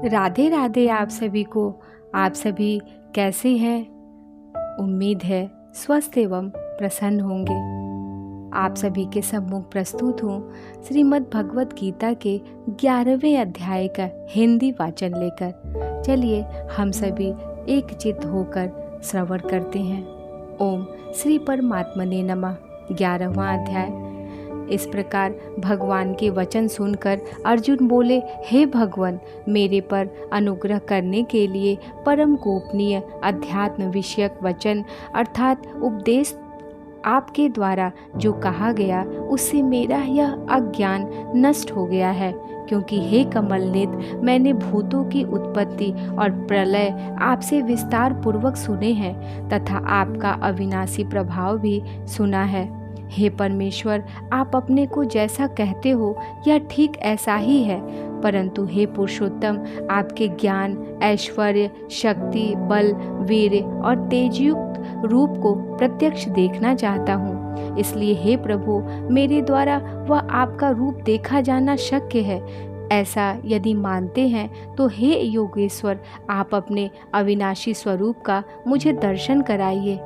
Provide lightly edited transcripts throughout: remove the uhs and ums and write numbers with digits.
राधे राधे आप सभी को। आप सभी कैसे हैं? उम्मीद है स्वस्थ एवं प्रसन्न होंगे। आप सभी के सम्मुख प्रस्तुत हूँ श्रीमद् भगवत गीता के 11वें अध्याय का हिंदी वाचन लेकर। चलिए हम सभी एकचित्त होकर श्रवण करते हैं। ओम श्री परमात्मने नमः। 11वां अध्याय। इस प्रकार भगवान के वचन सुनकर अर्जुन बोले, हे भगवान, मेरे पर अनुग्रह करने के लिए परम गोपनीय अध्यात्म विषयक वचन अर्थात उपदेश आपके द्वारा जो कहा गया उससे मेरा यह अज्ञान नष्ट हो गया है। क्योंकि हे कमल नेत्र, मैंने भूतों की उत्पत्ति और प्रलय आपसे विस्तार पूर्वक सुने हैं तथा आपका अविनाशी प्रभाव भी सुना है। हे परमेश्वर, आप अपने को जैसा कहते हो यह ठीक ऐसा ही है, परंतु हे पुरुषोत्तम, आपके ज्ञान, ऐश्वर्य, शक्ति, बल, वीर और तेजयुक्त रूप को प्रत्यक्ष देखना चाहता हूँ। इसलिए हे प्रभु, मेरे द्वारा वह आपका रूप देखा जाना शक्य है। ऐसा यदि मानते हैं तो हे योगेश्वर, आप अपने अविनाशी स्वरूप का मुझे दर्शन कराइए।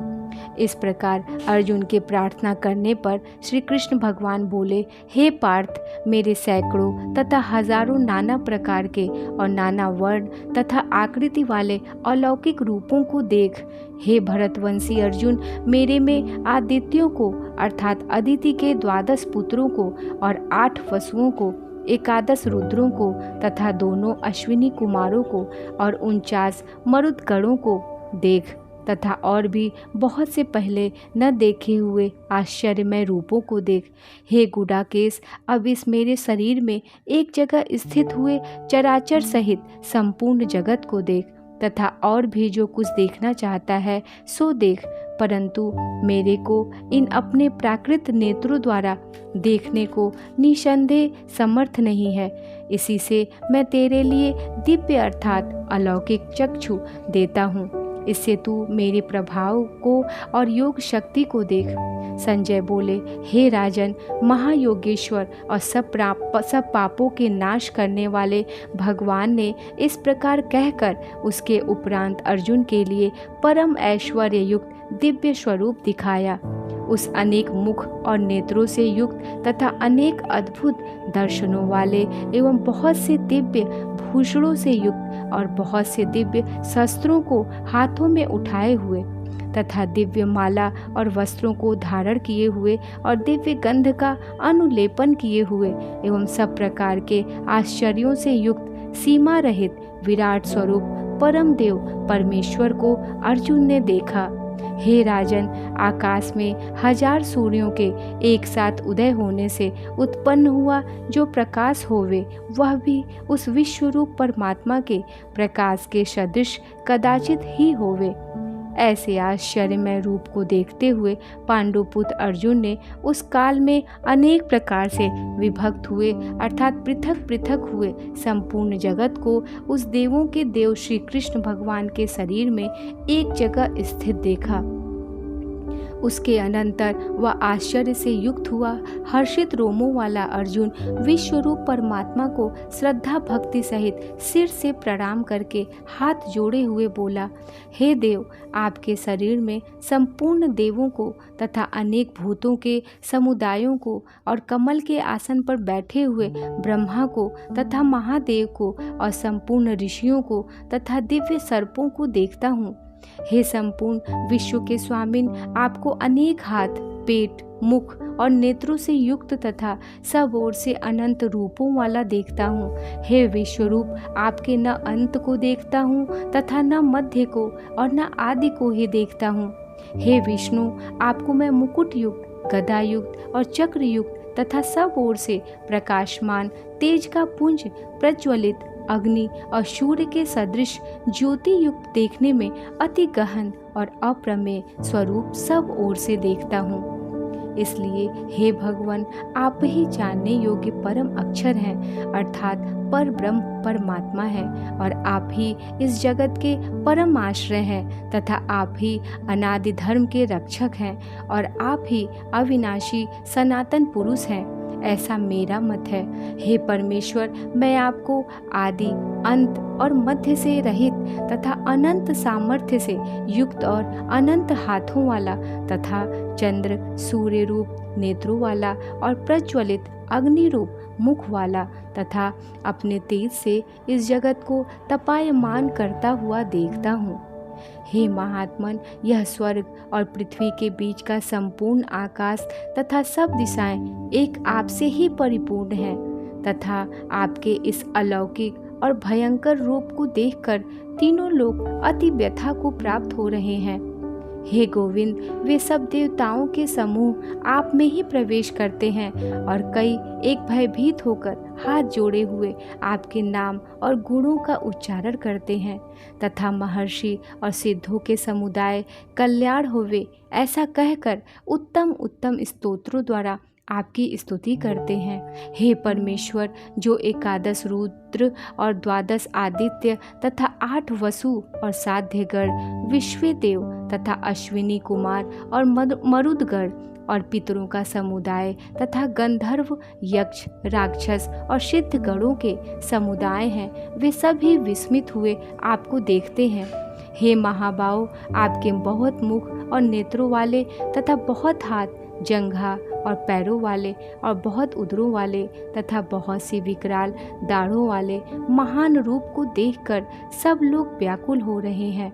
इस प्रकार अर्जुन के प्रार्थना करने पर श्री कृष्ण भगवान बोले, हे पार्थ, मेरे सैकड़ों तथा हजारों नाना प्रकार के और नाना वर्ण तथा आकृति वाले अलौकिक रूपों को देख। हे भरतवंशी अर्जुन, मेरे में आदित्यों को अर्थात अदिति के 12 पुत्रों को और 8 वसुओं को, 11 रुद्रों को तथा दोनों अश्विनी कुमारों को और 49 मरुदगणों को देख तथा और भी बहुत से पहले न देखे हुए आश्चर्यमय रूपों को देख। हे गुडाकेश, अब इस मेरे शरीर में एक जगह स्थित हुए चराचर सहित संपूर्ण जगत को देख तथा और भी जो कुछ देखना चाहता है सो देख, परंतु मेरे को इन अपने प्राकृत नेत्रों द्वारा देखने को निसंदेह समर्थ नहीं है। इसी से मैं तेरे लिए दिव्य अर्थात अलौकिक चक्षु देता हूँ। इससे तू मेरे प्रभाव को और योग शक्ति को देख। संजय बोले, हे राजन, महायोगेश्वर और सब पापों के नाश करने वाले भगवान ने इस प्रकार कहकर उसके उपरांत अर्जुन के लिए परम ऐश्वर्य युक्त दिव्य स्वरूप दिखाया। उस अनेक मुख और नेत्रों से युक्त तथा अनेक अद्भुत दर्शनों वाले एवं बहुत से दिव्य भूषणों से युक्त और बहुत से दिव्य शस्त्रों को हाथों में उठाए हुए तथा दिव्य माला और वस्त्रों को धारण किए हुए और दिव्य गंध का अनुलेपन किए हुए एवं सब प्रकार के आश्चर्यों से युक्त सीमा रहित विराट स्वरूप परम देव परमेश्वर को अर्जुन ने देखा। हे राजन, आकाश में 1000 सूर्यों के एक साथ उदय होने से उत्पन्न हुआ जो प्रकाश होवे, वह भी उस विश्वरूप परमात्मा के प्रकाश के सदृश कदाचित ही होवे। ऐसे आश्चर्यमय रूप को देखते हुए पांडुपुत्र अर्जुन ने उस काल में अनेक प्रकार से विभक्त हुए अर्थात पृथक पृथक हुए संपूर्ण जगत को उस देवों के देव श्री कृष्ण भगवान के शरीर में एक जगह स्थित देखा। उसके अनंतर वह आश्चर्य से युक्त हुआ हर्षित रोमों वाला अर्जुन विश्वरूप परमात्मा को श्रद्धा भक्ति सहित सिर से प्रणाम करके हाथ जोड़े हुए बोला, हे देव, आपके शरीर में संपूर्ण देवों को तथा अनेक भूतों के समुदायों को और कमल के आसन पर बैठे हुए ब्रह्मा को तथा महादेव को और संपूर्ण ऋषियों को तथा दिव्य सर्पों को देखता हूँ। हे संपूर्ण विश्व के स्वामिन, आपको अनेक हाथ, पेट, मुख और नेत्रों से युक्त तथा सब ओर से अनंत रूपों वाला देखता हूँ। हे विश्वरूप, आपके न अंत को देखता हूँ तथा न मध्य को और न आदि को ही देखता हूँ। हे विष्णु, आपको मैं मुकुट युक्त, गदा युक्त और चक्र युक्त तथा सब ओर से प्रकाशमान तेज का पुंज प्रज्वलित अग्नि और सूर्य के सदृश ज्योति युक्त देखने में अति गहन और अप्रमेय स्वरूप सब ओर से देखता हूँ। इसलिए हे भगवान, आप ही जानने योग्य परम अक्षर हैं अर्थात पर ब्रह्म परमात्मा है और आप ही इस जगत के परम आश्रय हैं तथा आप ही अनादि धर्म के रक्षक हैं और आप ही अविनाशी सनातन पुरुष हैं। ऐसा मेरा मत है। हे परमेश्वर, मैं आपको आदि, अंत और मध्य से रहित तथा अनंत सामर्थ्य से युक्त और अनंत हाथों वाला तथा चंद्र सूर्य रूप नेत्रों वाला और प्रज्वलित अग्नि रूप मुख वाला तथा अपने तेज से इस जगत को तपायमान करता हुआ देखता हूँ। हे महात्मन, यह स्वर्ग और पृथ्वी के बीच का संपूर्ण आकाश तथा सब दिशाएं एक आपसे ही परिपूर्ण हैं तथा आपके इस अलौकिक और भयंकर रूप को देखकर तीनों लोग अति व्यथा को प्राप्त हो रहे हैं। हे गोविंद, वे सब देवताओं के समूह आप में ही प्रवेश करते हैं और कई एक भयभीत होकर हाथ जोड़े हुए आपके नाम और गुणों का उच्चारण करते हैं तथा महर्षि और सिद्धों के समुदाय कल्याण होवे ऐसा कहकर उत्तम उत्तम स्तोत्रों द्वारा आपकी स्तुति करते हैं। हे परमेश्वर, जो एकादश रुद्र और द्वादश आदित्य तथा 8 वसु और साध्यगण, विश्वेदेव तथा अश्विनी कुमार और मरुदगण और पितरों का समुदाय तथा गंधर्व, यक्ष, राक्षस और सिद्धगणों के समुदाय हैं, वे सभी विस्मित हुए आपको देखते हैं। हे महाबाहो, आपके बहुत मुख और नेत्रों वाले तथा बहुत हाथ, जंघा और पैरों वाले और बहुत उदरों वाले तथा बहुत सी विकराल दाढ़ों वाले महान रूप को देखकर सब लोग व्याकुल हो रहे हैं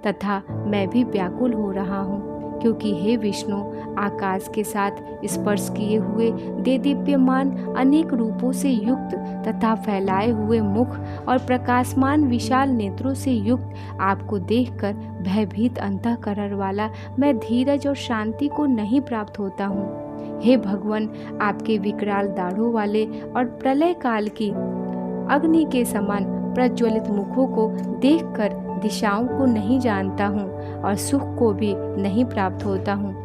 तथा मैं भी व्याकुल हो रहा हूँ, क्योंकि हे विष्णु, आकाश के साथ स्पर्श किए हुए देदीप्यमान अनेक रूपों से युक्त तथा फैलाए हुए मुख और प्रकाशमान विशाल नेत्रों से युक्त आपको देखकर भयभीत अंतःकरण वाला मैं धीरज और शांति को नहीं प्राप्त होता हूँ। हे भगवान, आपके विकराल दाढ़ों वाले और प्रलय काल की अग्नि के समान प्रज्वलित मुखों को देखकर दिशाओं को नहीं जानता हूँ और सुख को भी नहीं प्राप्त होता हूँ।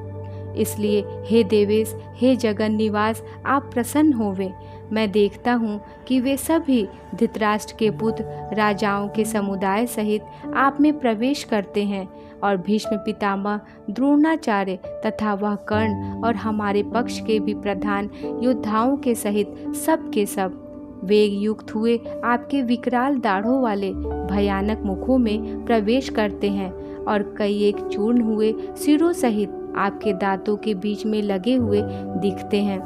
इसलिए हे देवेश, हे जगन निवास, आप प्रसन्न होवे। मैं देखता हूँ कि वे सभी धृतराष्ट्र के पुत्र राजाओं के समुदाय सहित आप में प्रवेश करते हैं और भीष्म पितामह, द्रोणाचार्य तथा वह कर्ण और हमारे पक्ष के भी प्रधान योद्धाओं के सहित सब के सब वेग युक्त हुए आपके विकराल दाढ़ों वाले भयानक मुखों में प्रवेश करते हैं और कई एक चूर्ण हुए सिरों सहित आपके दांतों के बीच में लगे हुए दिखते हैं।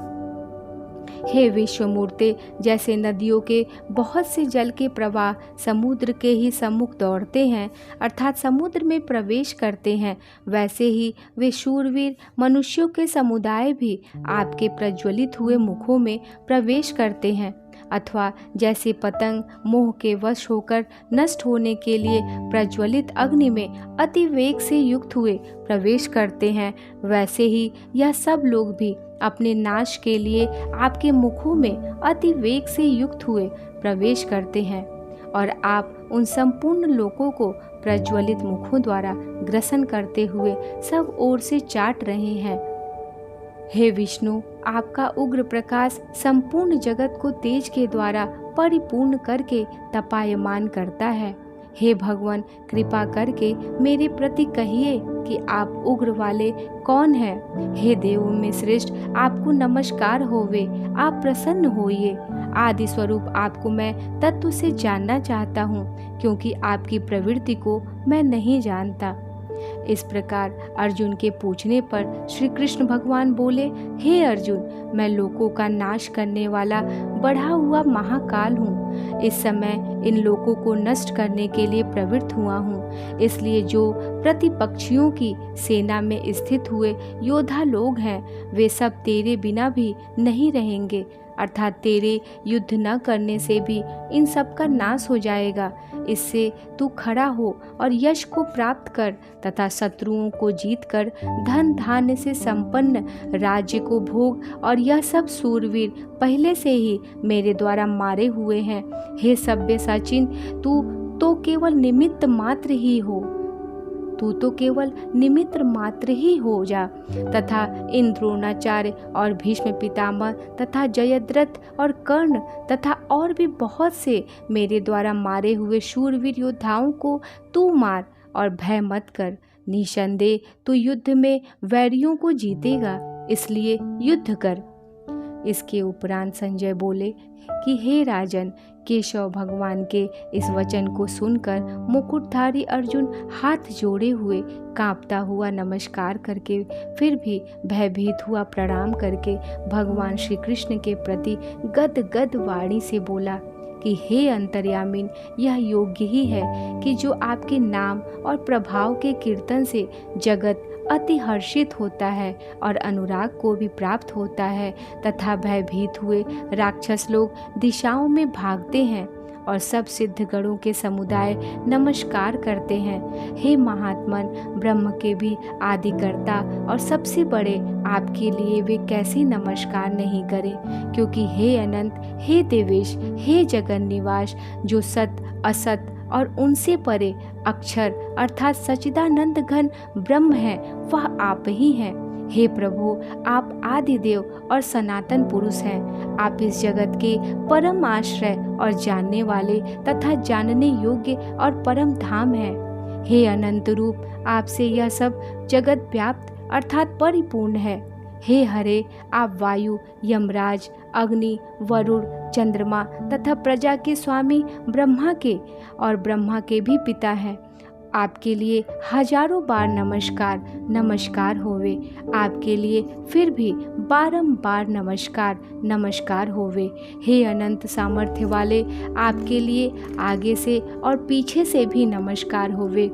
हे विश्वमूर्ते, जैसे नदियों के बहुत से जल के प्रवाह समुद्र के ही सम्मुख दौड़ते हैं अर्थात समुद्र में प्रवेश करते हैं, वैसे ही वे शूरवीर मनुष्यों के समुदाय भी आपके प्रज्वलित हुए मुखों में प्रवेश करते हैं। अथवा जैसे पतंग मोह के वश होकर नष्ट होने के लिए प्रज्वलित अग्नि में अति वेग से युक्त हुए प्रवेश करते हैं, वैसे ही यह सब लोग भी अपने नाश के लिए आपके मुखों में अति वेग से युक्त हुए प्रवेश करते हैं और आप उन संपूर्ण लोकों को प्रज्वलित मुखों द्वारा ग्रसन करते हुए सब ओर से चाट रहे हैं। हे विष्णु, आपका उग्र प्रकाश संपूर्ण जगत को तेज के द्वारा परिपूर्ण करके तपायमान करता है। हे भगवान, कृपा करके मेरे प्रति कहिए कि आप उग्र वाले कौन हैं। हे देवों में श्रेष्ठ, आपको नमस्कार होवे, आप प्रसन्न होइए। आदि स्वरूप आपको मैं तत्व से जानना चाहता हूँ, क्योंकि आपकी प्रवृत्ति को मैं नहीं जानता। इस प्रकार अर्जुन के पूछने पर श्री कृष्ण भगवान बोले, हे अर्जुन, मैं लोकों का नाश करने वाला बढ़ा हुआ महाकाल हूँ। इस समय इन लोकों को नष्ट करने के लिए प्रवृत्त हुआ हूँ। इसलिए जो प्रतिपक्षियों की सेना में स्थित हुए योद्धा लोग हैं, वे सब तेरे बिना भी नहीं रहेंगे, अर्थात तेरे युद्ध न करने से भी इन सब का नाश हो जाएगा। इससे तू खड़ा हो और यश को प्राप्त कर तथा शत्रुओं को जीतकर धन धान्य से संपन्न राज्य को भोग। और यह सब सूरवीर पहले से ही मेरे द्वारा मारे हुए हैं। हे सभ्य सचिन, तू तो केवल निमित्त मात्र ही हो, तू तो केवल निमित्त मात्र ही हो जा। तथा इन द्रोणाचार्य और भीष्म पितामह तथा जयद्रथ और कर्ण तथा और भी बहुत से मेरे द्वारा मारे हुए शूरवीर योद्धाओं को तू मार और भय मत कर। निसंदेह तू युद्ध में वैरियों को जीतेगा, इसलिए युद्ध कर। इसके उपरांत संजय बोले कि हे राजन, केशव भगवान के इस वचन को सुनकर मुकुटधारी अर्जुन हाथ जोड़े हुए कांपता हुआ नमस्कार करके फिर भी भयभीत हुआ प्रणाम करके भगवान श्री कृष्ण के प्रति गदगद वाणी से बोला कि हे अंतर्यामिन, यह योग्य ही है कि जो आपके नाम और प्रभाव के कीर्तन से जगत अति हर्षित होता है और अनुराग को भी प्राप्त होता है तथा भयभीत हुए राक्षस लोग दिशाओं में भागते हैं और सब सिद्धगणों के समुदाय नमस्कार करते हैं। हे महात्मन, ब्रह्म के भी आदिकर्ता और सबसे बड़े आपके लिए वे कैसे नमस्कार नहीं करें, क्योंकि हे अनंत, हे देवेश, हे जगन निवास, जो सत असत और उनसे परे अक्षर अर्थात सच्चिदानंद घन ब्रह्म है, वह आप ही हैं। हे प्रभु, आप आदि देव और सनातन पुरुष हैं। आप इस जगत के परम आश्रय और जानने वाले तथा जानने योग्य और परम धाम हैं। हे अनंत रूप, आपसे यह सब जगत व्याप्त अर्थात परिपूर्ण है। हे हरे, आप वायु, यमराज, अग्नि, वरुण, चंद्रमा तथा प्रजा के स्वामी ब्रह्मा के और ब्रह्मा के भी पिता हैं। आपके लिए हजारों बार नमस्कार नमस्कार होवे। आपके लिए फिर भी बारंबार नमस्कार नमस्कार होवे। हे अनंत सामर्थ्य वाले, आपके लिए आगे से और पीछे से भी नमस्कार होवे।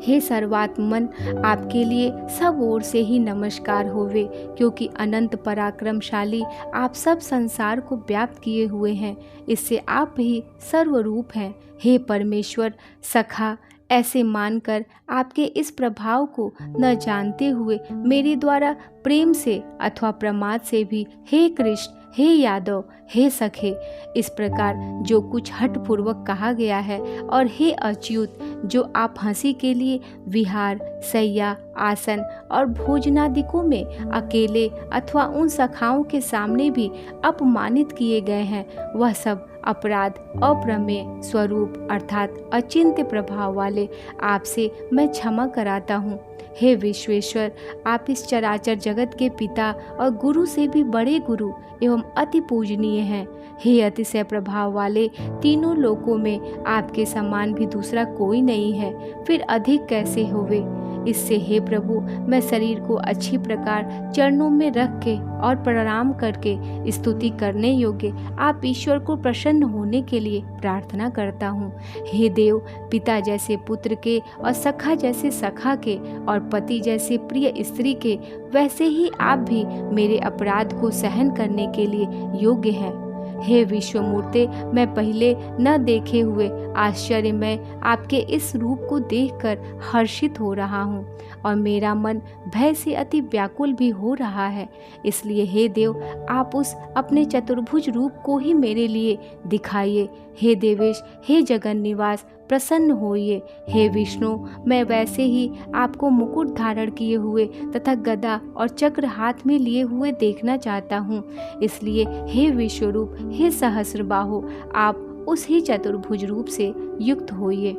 हे सर्वात्मन, आपके लिए सब ओर से ही नमस्कार होवे, क्योंकि अनंत पराक्रमशाली आप सब संसार को व्याप्त किए हुए हैं। इससे आप ही सर्वरूप हैं। हे परमेश्वर, सखा, ऐसे मानकर आपके इस प्रभाव को न जानते हुए मेरे द्वारा प्रेम से अथवा प्रमाद से भी हे कृष्ण, हे यादव, हे सखे, इस प्रकार जो कुछ हठपूर्वक कहा गया है, और हे अच्युत, जो आप हंसी के लिए विहार, सैया, आसन और भोजनादिकों में अकेले अथवा उन सखाओं के सामने भी अपमानित किए गए हैं, वह सब अपराध अप्रमेय स्वरूप अर्थात अचिंत्य प्रभाव वाले आपसे मैं क्षमा कराता हूँ। हे विश्वेश्वर, आप इस चराचर जगत के पिता और गुरु से भी बड़े गुरु एवं अति पूजनीय हैं। हे अतिशय प्रभाव वाले, तीनों लोकों में आपके समान भी दूसरा कोई नहीं है, फिर अधिक कैसे होवे। इससे हे प्रभु, मैं शरीर को अच्छी प्रकार चरणों में रख के और प्रणाम करके स्तुति करने योग्य आप ईश्वर को प्रसन्न होने के लिए प्रार्थना करता हूँ। हे देव, पिता जैसे पुत्र के और सखा जैसे सखा के और पति जैसे प्रिय स्त्री के, वैसे ही आप भी मेरे अपराध को सहन करने के लिए योग्य हैं। हे विश्वमूर्ते, मैं पहले न देखे हुए आश्चर्य में आपके इस रूप को देखकर हर्षित हो रहा हूँ और मेरा मन भय से अति व्याकुल भी हो रहा है। इसलिए हे देव, आप उस अपने चतुर्भुज रूप को ही मेरे लिए दिखाइए। हे देवेश, हे जगन निवास, प्रसन्न होइए। हे विष्णु, मैं वैसे ही आपको मुकुट धारण किए हुए तथा गदा और चक्र हाथ में लिए हुए देखना चाहता हूँ। इसलिए हे विश्वरूप, हे सहस्रबाहो, आप उस ही चतुर्भुज रूप से युक्त होइए।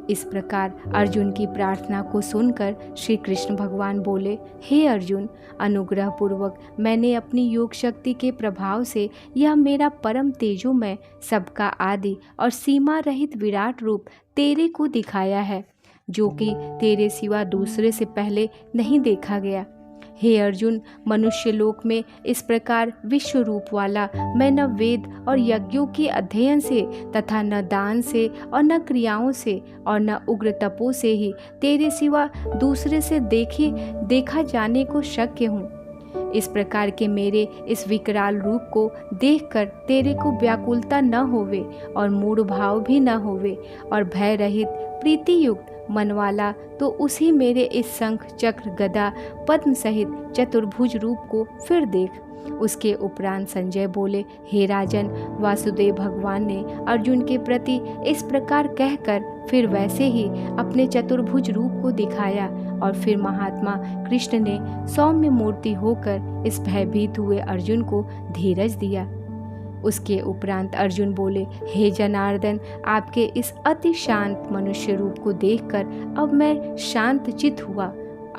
इस प्रकार अर्जुन की प्रार्थना को सुनकर श्री कृष्ण भगवान बोले, हे अर्जुन, अनुग्रह पूर्वक मैंने अपनी योग शक्ति के प्रभाव से यह मेरा परम तेजोमय, सबका आदि और सीमा रहित विराट रूप तेरे को दिखाया है, जो कि तेरे सिवा दूसरे से पहले नहीं देखा गया। हे अर्जुन, मनुष्य लोक में इस प्रकार विश्व रूप वाला मैं न वेद और यज्ञों के अध्ययन से तथा न दान से और न क्रियाओं से और न उग्र तपों से ही तेरे सिवा दूसरे से देखा जाने को शक्य हूँ। इस प्रकार के मेरे इस विकराल रूप को देखकर तेरे को व्याकुलता न होवे और मूढ़ भाव भी न होवे और भय रहित प्रीति युक्त मन वाला तो उसी मेरे इस शंख चक्र गदा पद्म सहित चतुर्भुज रूप को फिर देख। उसके उपरांत संजय बोले, हे राजन, वासुदेव भगवान ने अर्जुन के प्रति इस प्रकार कहकर फिर वैसे ही अपने चतुर्भुज रूप को दिखाया और फिर महात्मा कृष्ण ने सौम्य मूर्ति होकर इस भयभीत हुए अर्जुन को धीरज दिया। उसके उपरांत अर्जुन बोले, हे जनार्दन, आपके इस अति शांत मनुष्य रूप को देखकर अब मैं शांत चित हुआ।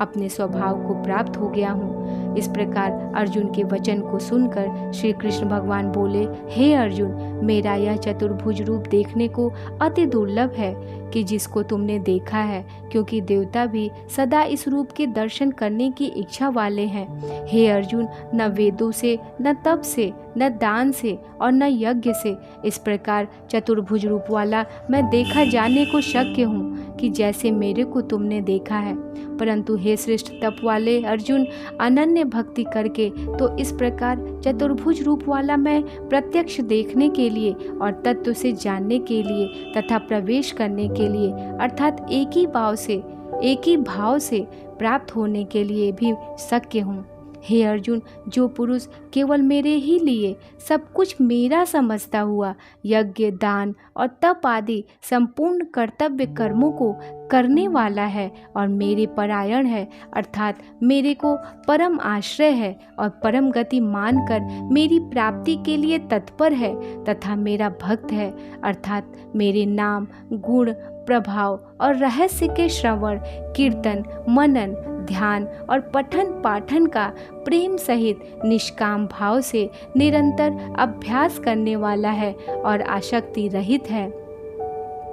अपने स्वभाव को प्राप्त हो गया हूँ। इस प्रकार अर्जुन के वचन को सुनकर श्री कृष्ण भगवान बोले, हे अर्जुन, मेरा यह चतुर्भुज रूप देखने को अति दुर्लभ है कि जिसको तुमने देखा है, क्योंकि देवता भी सदा इस रूप के दर्शन करने की इच्छा वाले हैं। हे अर्जुन, न वेदों से, न तप से, न दान से और न यज्ञ से इस प्रकार चतुर्भुज रूप वाला मैं देखा जाने को शक्य हूँ कि जैसे मेरे को तुमने देखा है। परंतु हे श्रेष्ठ तप वाले अर्जुन, अनन्य भक्ति करके तो इस प्रकार चतुर्भुज रूप वाला मैं प्रत्यक्ष देखने के लिए और तत्व से जानने के लिए तथा प्रवेश करने के लिए, अर्थात एक ही भाव से प्राप्त होने के लिए भी शक्य हूँ। हे अर्जुन, जो पुरुष केवल मेरे ही लिए सब कुछ मेरा समझता हुआ यज्ञ, दान और तप आदि संपूर्ण कर्तव्य कर्मों को करने वाला है और मेरे परायण है, अर्थात मेरे को परम आश्रय है और परम गति मानकर मेरी प्राप्ति के लिए तत्पर है तथा मेरा भक्त है, अर्थात मेरे नाम, गुण, प्रभाव और रहस्य के श्रवण, कीर्तन, मनन, ध्यान और पठन पाठन का प्रेम सहित निष्काम भाव से निरंतर अभ्यास करने वाला है और आसक्ति रहित है,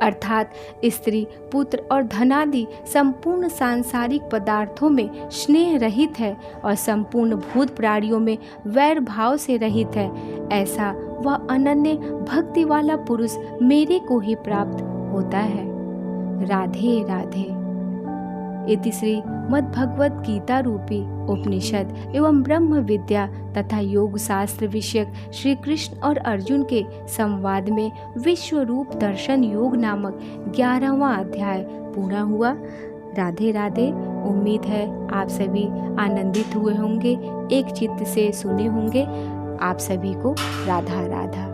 अर्थात स्त्री, पुत्र और धनादि संपूर्ण सांसारिक पदार्थों में स्नेह रहित है और संपूर्ण भूत प्राणियों में वैर भाव से रहित है। ऐसा वह अनन्य भक्ति वाला पुरुष मेरे को ही प्राप्त होता है। राधे राधे। इति श्री मद्भगवत गीता रूपी उपनिषद एवं ब्रह्म विद्या तथा योग शास्त्र विषयक श्री कृष्ण और अर्जुन के संवाद में विश्व रूप दर्शन योग नामक 11वां अध्याय पूरा हुआ। राधे राधे। उम्मीद है आप सभी आनंदित हुए होंगे, एक चित्त से सुने होंगे। आप सभी को राधा राधा।